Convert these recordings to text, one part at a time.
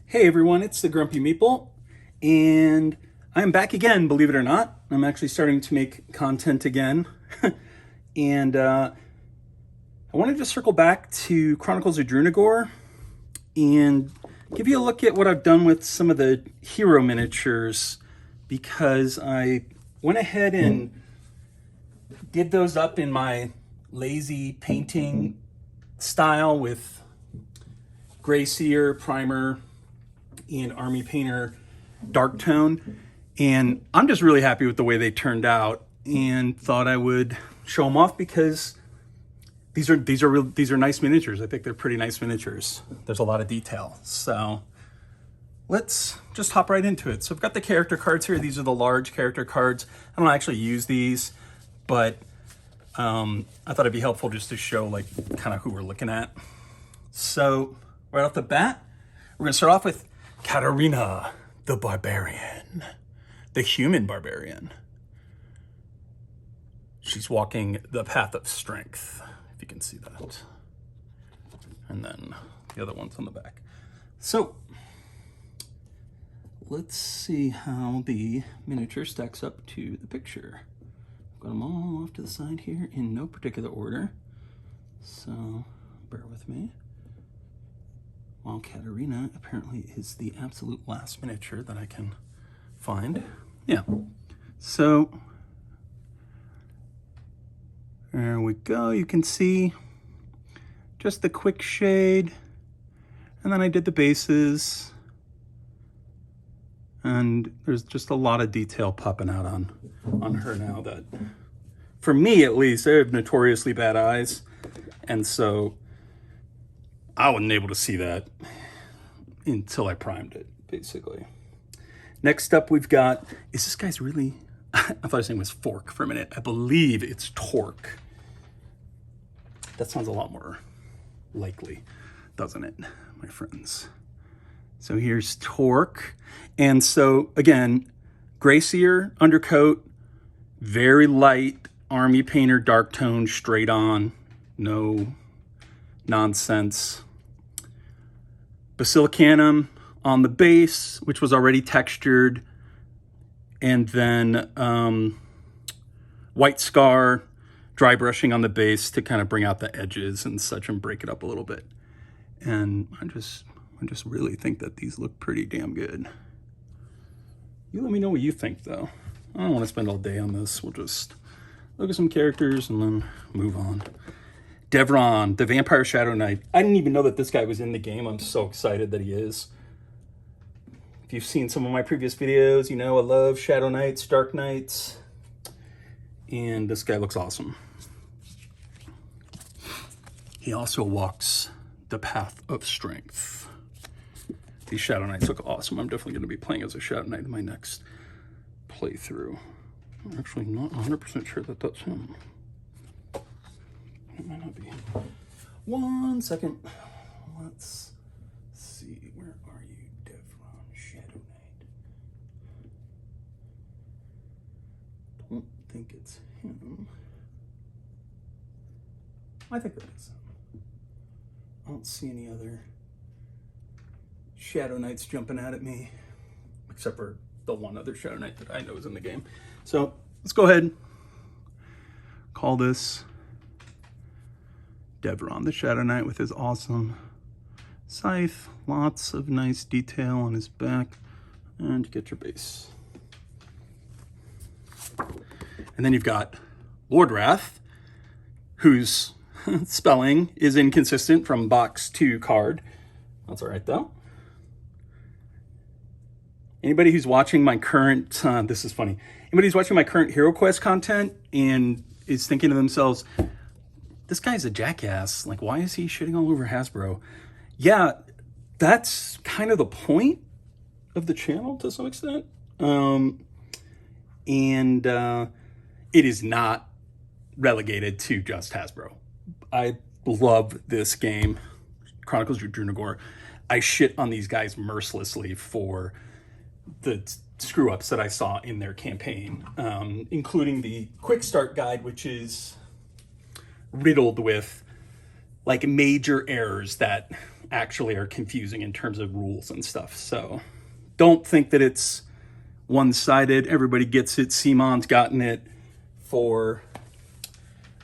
Hey everyone, it's the Grumpy Meeple, and I'm back again, believe it or not. I'm actually starting to make content again. and I wanted to circle back to Chronicles of Drunagor and give you a look at what I've done with some of the hero miniatures, because I went ahead and did those up in my lazy painting style with Gray Seer, Primer, and Army Painter dark tone, and I'm just really happy with the way they turned out, and thought I would show them off because these are nice miniatures. I think they're pretty nice miniatures. There's a lot of detail, so let's just hop right into it. So I've got the character cards here. These are the large character cards. I don't actually use these, but I thought it'd be helpful just to show like kind of who we're looking at. So right off the bat, we're gonna start off with Katarina the Barbarian, the human barbarian. She's walking the path of strength, if you can see that. And then the other one's on the back. So let's see how the miniature stacks up to the picture. I've got them all off to the side here in no particular order, so bear with me. While Katarina apparently is the absolute last miniature that I can find. Yeah, so there we go. You can see just the quick shade, and then I did the bases, and there's just a lot of detail popping out on her now that, for me at least, I have notoriously bad eyes, and so I wasn't able to see that until I primed it, basically. Next up, we've got, is this guy's really, I thought his name was Fork for a minute. I believe it's Torque. That sounds a lot more likely, doesn't it, my friends? So here's Torque. And so, again, Gray Seer undercoat, very light Army Painter dark tone, straight on, no nonsense. Basilicanum on the base, which was already textured, and then white scar, dry brushing on the base to kind of bring out the edges and such and break it up a little bit. And I just really think that these look pretty damn good. You let me know what you think, though. I don't want to spend all day on this. We'll just look at some characters and then move on. Devron, the Vampire Shadow Knight. I didn't even know that this guy was in the game. I'm so excited that he is. If you've seen some of my previous videos, you know I love Shadow Knights, Dark Knights, and this guy looks awesome. He also walks the path of strength. These Shadow Knights look awesome. I'm definitely going to be playing as a Shadow Knight in my next playthrough. I'm actually not 100% sure that that's him. It might not be. 1 second. Let's see. Where are you, Devron? Shadow Knight. Don't think it's him. I think that is him. I don't see any other Shadow Knights jumping out at me, except for the one other Shadow Knight that I know is in the game. So let's go ahead. Call this Devron, the Shadow Knight, with his awesome scythe, lots of nice detail on his back, and get your base. And then you've got Lord Wrath, whose spelling is inconsistent from box to card. That's all right, though. Anybody who's watching my current, this is funny, anybody who's watching my current Hero Quest content and is thinking to themselves, this guy's a jackass. Like, why is he shitting all over Hasbro? Yeah, that's kind of the point of the channel to some extent. It is not relegated to just Hasbro. I love this game, Chronicles of Drunagor. I shit on these guys mercilessly for the screw-ups that I saw in their campaign, including the quick start guide, which is riddled with like major errors that actually are confusing in terms of rules and stuff. So don't think that it's one-sided. Everybody gets it. Simon's gotten it for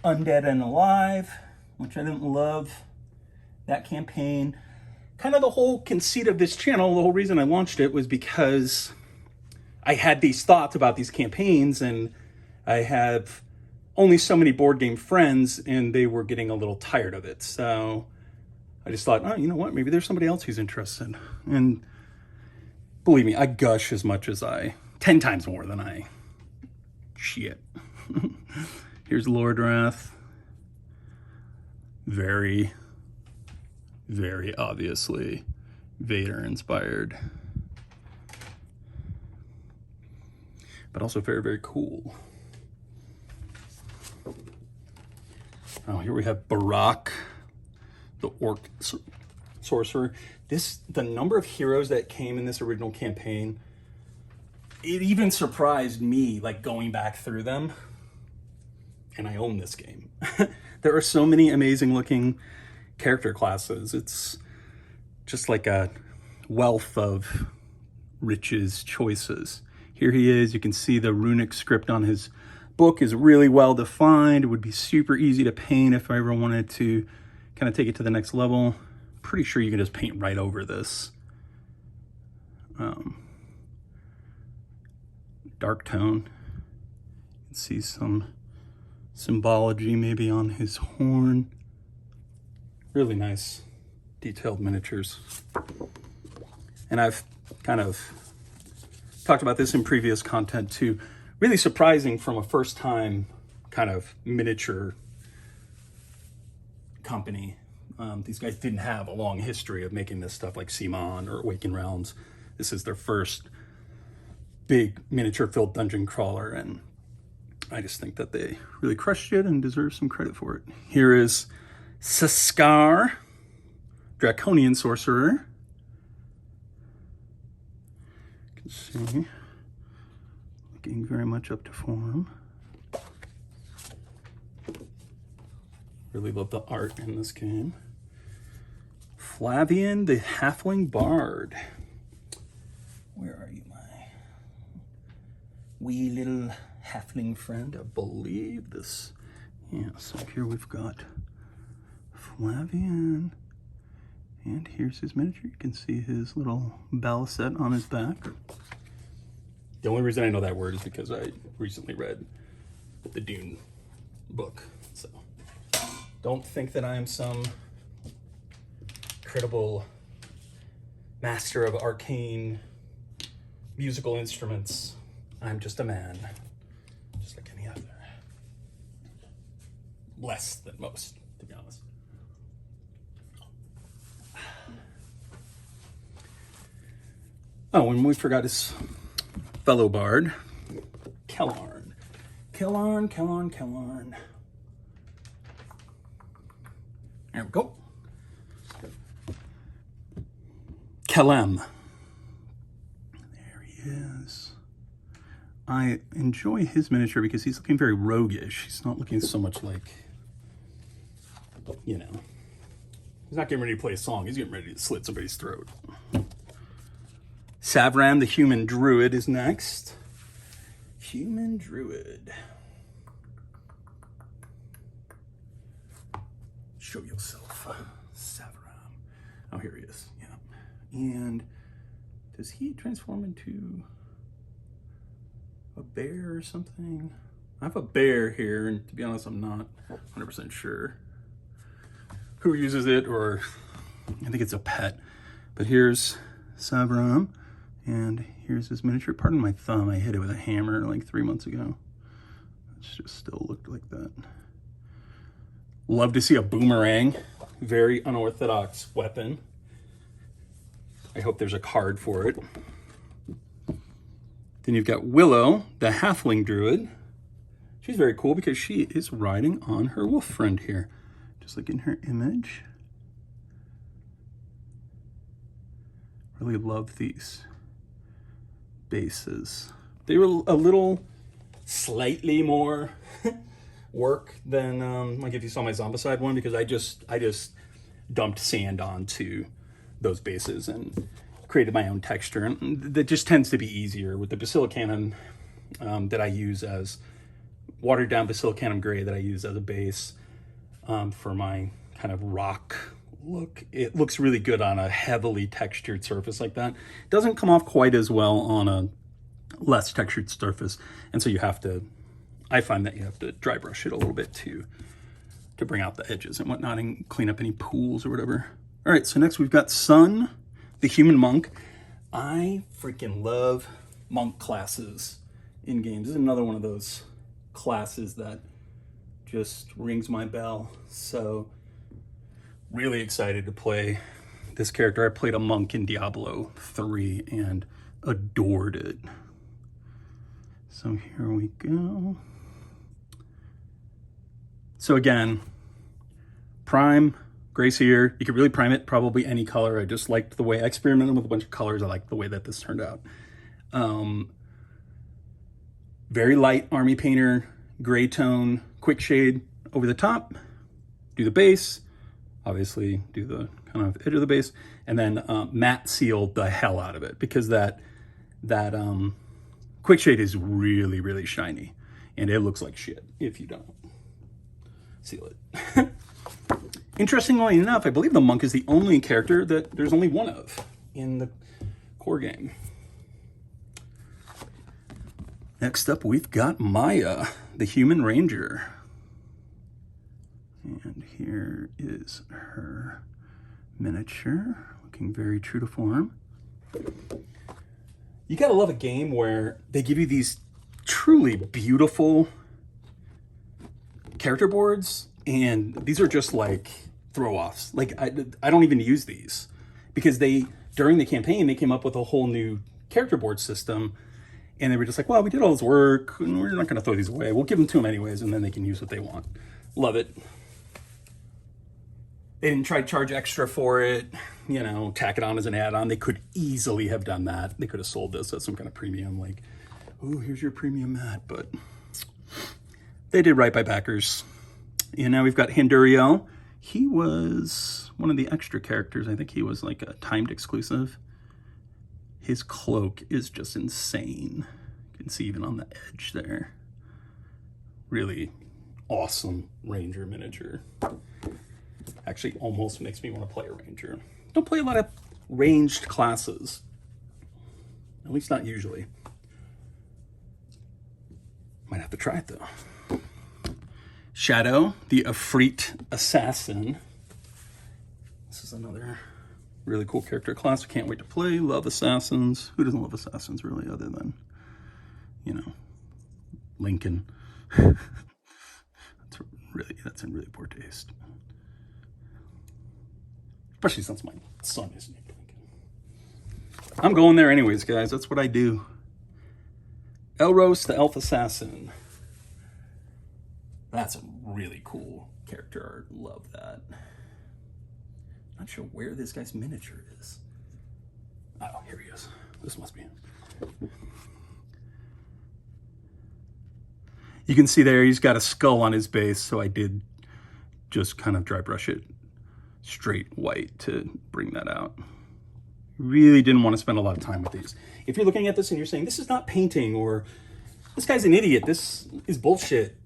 Undead and Alive, which I didn't love that campaign. Kind of the whole conceit of this channel, the whole reason I launched it was because I had these thoughts about these campaigns, and I have only so many board game friends, and they were getting a little tired of it. So I just thought, oh, you know what? Maybe there's somebody else who's interested. And believe me, I gush as much as 10 times more than I shit. Here's Lord Wrath. Very, very obviously Vader inspired. But also very, very cool. Oh, here we have Barak, the Orc Sorcerer. The number of heroes that came in this original campaign, it even surprised me, like going back through them. And I own this game. There are so many amazing looking character classes. It's just like a wealth of riches choices. Here he is. You can see the runic script on his book is really well defined. It would be super easy to paint if I ever wanted to kind of take it to the next level. Pretty sure you can just paint right over this. Dark tone. You can see some symbology maybe on his horn. Really nice detailed miniatures. And I've kind of talked about this in previous content too. Really surprising from a first time kind of miniature company. These guys didn't have a long history of making this stuff like Simon or Awakened Realms. This is their first big miniature filled dungeon crawler, and I just think that they really crushed it and deserve some credit for it. Here is Saskar, Draconian Sorcerer. You can see, looking very much up to form. Really love the art in this game. Flavian, the Halfling Bard. Where are you, my wee little halfling friend? I believe this. Yeah, so here we've got Flavian. And here's his miniature. You can see his little balisette on his back. The only reason I know that word is because I recently read the Dune book. So don't think that I am some incredible master of arcane musical instruments. I'm just a man, just like any other. Less than most, to be honest. Oh, and we forgot his fellow bard, Kellarn. Kellarn. There we go. Kellem. There he is. I enjoy his miniature because he's looking very roguish. He's not looking so much like, you know, he's not getting ready to play a song. He's getting ready to slit somebody's throat. Savram, the human druid, is next. Human druid. Show yourself, Savram. Oh, here he is. Yeah. And does he transform into a bear or something? I have a bear here, and to be honest, I'm not 100% sure who uses it, or I think it's a pet. But here's Savram, and here's his miniature. Pardon my thumb, I hit it with a hammer like 3 months ago. It's just still looked like that. Love to see a boomerang. Very unorthodox weapon. I hope there's a card for it. Then you've got Willow, the Halfling Druid. She's very cool because she is riding on her wolf friend here, just like in her image. Really love these bases. They were a little slightly more work than like if you saw my Zombicide one, because I just dumped sand onto those bases and created my own texture. And that just tends to be easier with the Basilicanum that I use as watered down Basilicanum Gray that I use as a base for my kind of rock look. It looks really good on a heavily textured surface like that. It doesn't come off quite as well on a less textured surface, and so you have to, I find that you have to dry brush it a little bit to bring out the edges and whatnot and clean up any pools or whatever. All right, so next we've got Sun, the human monk. I freaking love monk classes in games. This is another one of those classes that just rings my bell. So really excited to play this character. I played a monk in Diablo 3 and adored it. So here we go. So again, prime, Grace here. You could really prime it probably any color. I just liked the way I experimented with a bunch of colors. I like the way that this turned out. Very light army painter, gray tone, quick shade over the top. Do the base, obviously do the kind of edge of the base, and then matte seal the hell out of it because that quick shade is really, really shiny and it looks like shit if you don't seal it. Interestingly enough, I believe the monk is the only character that there's only one of in the core game. Next up, we've got Maya, the human ranger. And here is her miniature, looking very true to form. You gotta love a game where they give you these truly beautiful character boards, and these are just like throw-offs. Like I don't even use these because during the campaign they came up with a whole new character board system, and they were just like, well, we did all this work and we're not going to throw these away. We'll give them to them anyways, and then they can use what they want. Love it. They didn't try to charge extra for it, you know, tack it on as an add-on. They could easily have done that. They could have sold this as some kind of premium, like, oh, here's your premium mat, but they did right by backers. And now we've got Hindurio. He was one of the extra characters. I think he was like a timed exclusive. His cloak is just insane. You can see even on the edge there. Really awesome ranger miniature. Actually almost makes me want to play a ranger. Don't play a lot of ranged classes. At least not usually. Might have to try it though. Shadow, the Efreet Assassin. This is another really cool character class. Can't wait to play. Love assassins. Who doesn't love assassins really, other than, you know, Lincoln. That's in really poor taste. Especially since my son is named Lincoln. I'm going there anyways, guys. That's what I do. Elros, the Elf Assassin. That's a really cool character art. Love that. Not sure where this guy's miniature is. Oh, here he is. This must be him. You can see there he's got a skull on his base, so I did just kind of dry brush it straight white to bring that out. Really didn't want to spend a lot of time with these. If you're looking at this and you're saying, this is not painting, or this guy's an idiot, this is bullshit,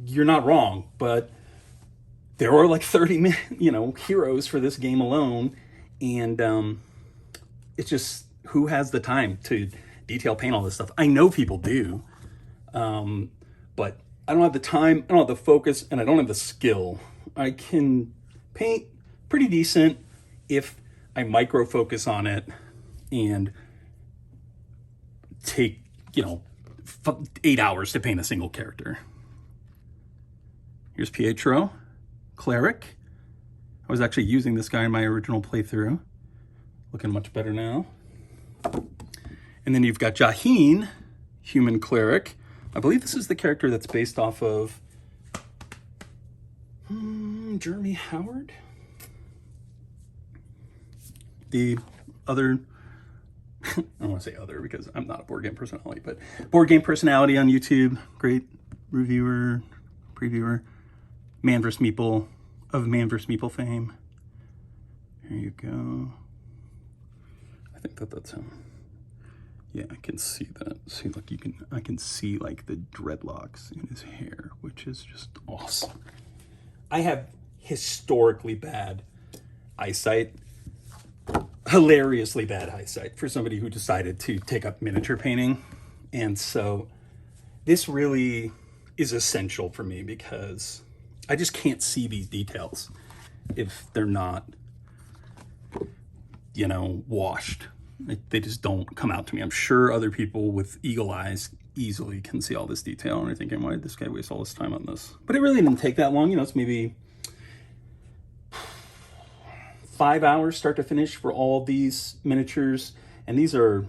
you're not wrong, but there are like 30 heroes for this game alone, and it's just, who has the time to detail paint all this stuff? I know people do, but I don't have the time, I don't have the focus, and I don't have the skill. I can paint pretty decent if I micro focus on it and take, 8 hours to paint a single character. Here's Pietro Cleric. I was actually using this guy in my original playthrough. Looking much better now. And then you've got Jaheen, Human Cleric. I believe this is the character that's based off of Jeremy Howard? The other, I don't want to say other because I'm not a board game personality, but board game personality on YouTube. Great reviewer, previewer. Man vs. Meeple, of Man vs. Meeple fame. Here you go. I think that's him. Yeah, I can see that. See, like I can see like the dreadlocks in his hair, which is just awesome. I have historically bad eyesight, hilariously bad eyesight for somebody who decided to take up miniature painting. And so this really is essential for me because I just can't see these details if they're not, you know, washed. They just don't come out to me. I'm sure other people with eagle eyes easily can see all this detail and are thinking, why did this guy waste all this time on this? But it really didn't take that long. You know, it's maybe 5 hours start to finish for all these miniatures. And these are,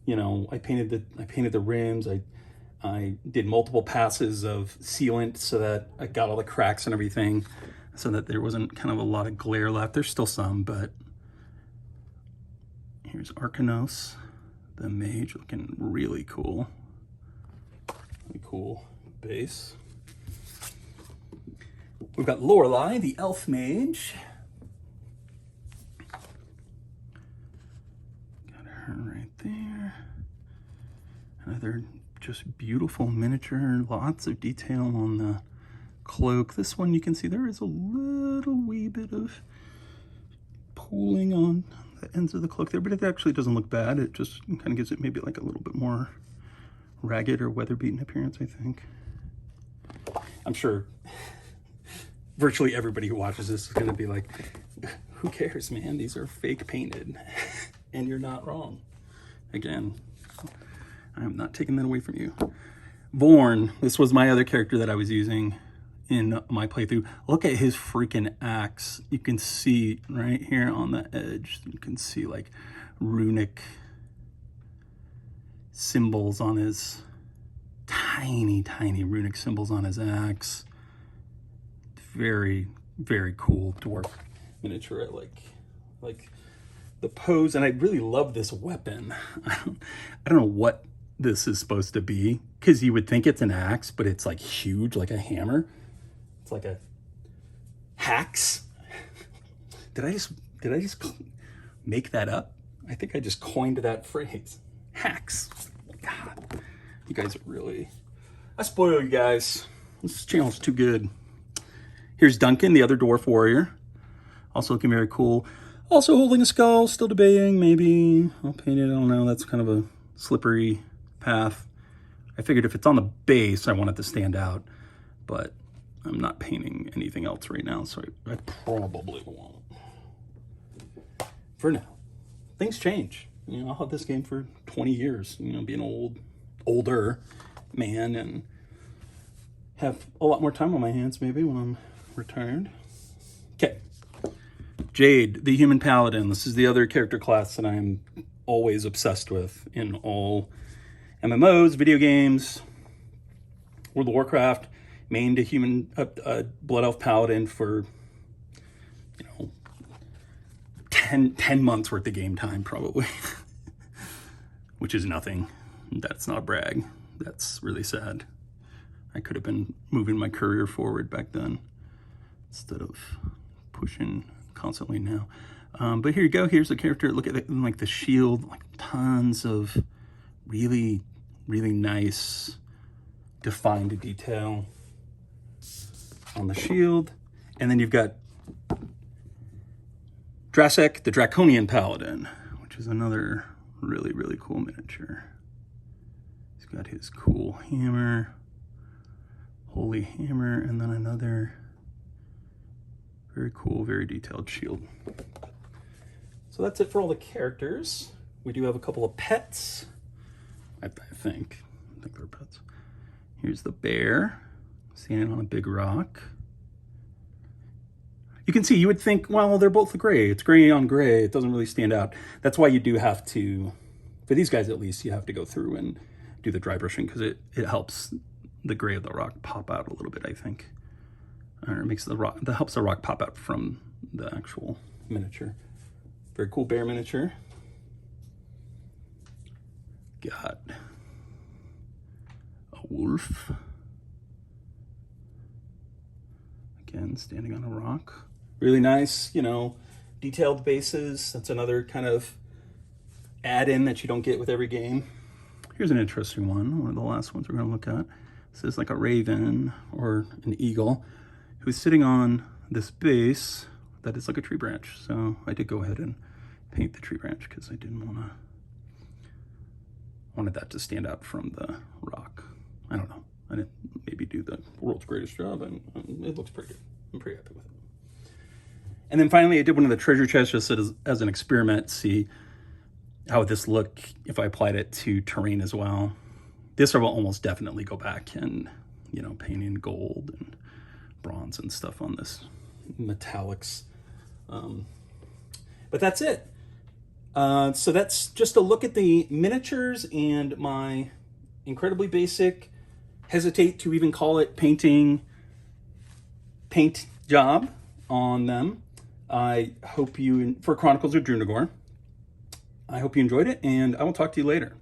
you know, I painted the rims. I did multiple passes of sealant so that I got all the cracks and everything so that there wasn't kind of a lot of glare left. There's still some, but here's Arcanos, the mage, looking really cool. Really cool base. We've got Lorelei, the Elf Mage. Got her right there. Another just beautiful miniature, lots of detail on the cloak. This one you can see there is a little wee bit of pooling on the ends of the cloak there, but it actually doesn't look bad. It just kind of gives it maybe like a little bit more ragged or weather-beaten appearance, I think. I'm sure virtually everybody who watches this is going to be like, who cares, man? These are fake painted. And you're not wrong. Again, I'm not taking that away from you. Vorn, this was my other character that I was using in my playthrough. Look at his freaking axe. You can see right here on the edge, you can see like runic symbols on his, tiny runic symbols on his axe. Very, very cool dwarf miniature. I like the pose, and I really love this weapon. I don't know what this is supposed to be, because you would think it's an axe, but it's like huge, like a hammer. It's like a hax. Did I just make that up? I think I just coined that phrase. Hax. God, you guys are really, I spoil you guys. This channel's too good. Here's Duncan, the other Dwarf Warrior. Also looking very cool. Also holding a skull, still debating, maybe I'll paint it, I don't know. That's kind of a slippery path. I figured if it's on the base, I want it to stand out, but I'm not painting anything else right now, so I probably won't. For now. Things change. You know, I'll have this game for 20 years, you know, be an older man and have a lot more time on my hands maybe when I'm retired. Okay. Jade, the human paladin. This is the other character class that I'm always obsessed with in all MMOs, video games, World of Warcraft. Mained a human blood elf paladin for, you know, 10 months worth of game time probably. Which is nothing. That's not a brag. That's really sad. I could have been moving my career forward back then instead of pushing constantly now. But here you go. Here's the character. Look at it, like the shield, like tons of really nice defined detail on the shield. And then you've got Jurassic, the Draconian Paladin, which is another really cool miniature. He's got his cool hammer, holy hammer, and then another very cool, very detailed shield. So that's it for all the characters. We do have a couple of pets. I think they're pets. Here's the bear standing on a big rock. You can see, you would think, well, they're both gray. It's gray on gray. It doesn't really stand out. That's why you do have to, for these guys at least, you have to go through and do the dry brushing because it helps the gray of the rock pop out a little bit, I think. Or it makes the rock, that helps the rock pop out from the actual miniature. Very cool bear miniature. Got a wolf. Again, standing on a rock. Really nice, you know, detailed bases. That's another kind of add-in that you don't get with every game. Here's an interesting one of the last ones we're going to look at. This is like a raven or an eagle who's sitting on this base that is like a tree branch. So I did go ahead and paint the tree branch because I didn't wanted that to stand out from the rock. I don't know. I didn't maybe do the world's greatest job, and it looks pretty good. I'm pretty happy with it. And then finally, I did one of the treasure chests just as an experiment, see how would this look if I applied it to terrain as well. This I will almost definitely go back and, you know, paint in gold and bronze and stuff on this metallics. But that's it. So that's just a look at the miniatures and my incredibly basic, hesitate to even call it paint job on them. I hope you, for Chronicles of Drunagor, I hope you enjoyed it, and I will talk to you later.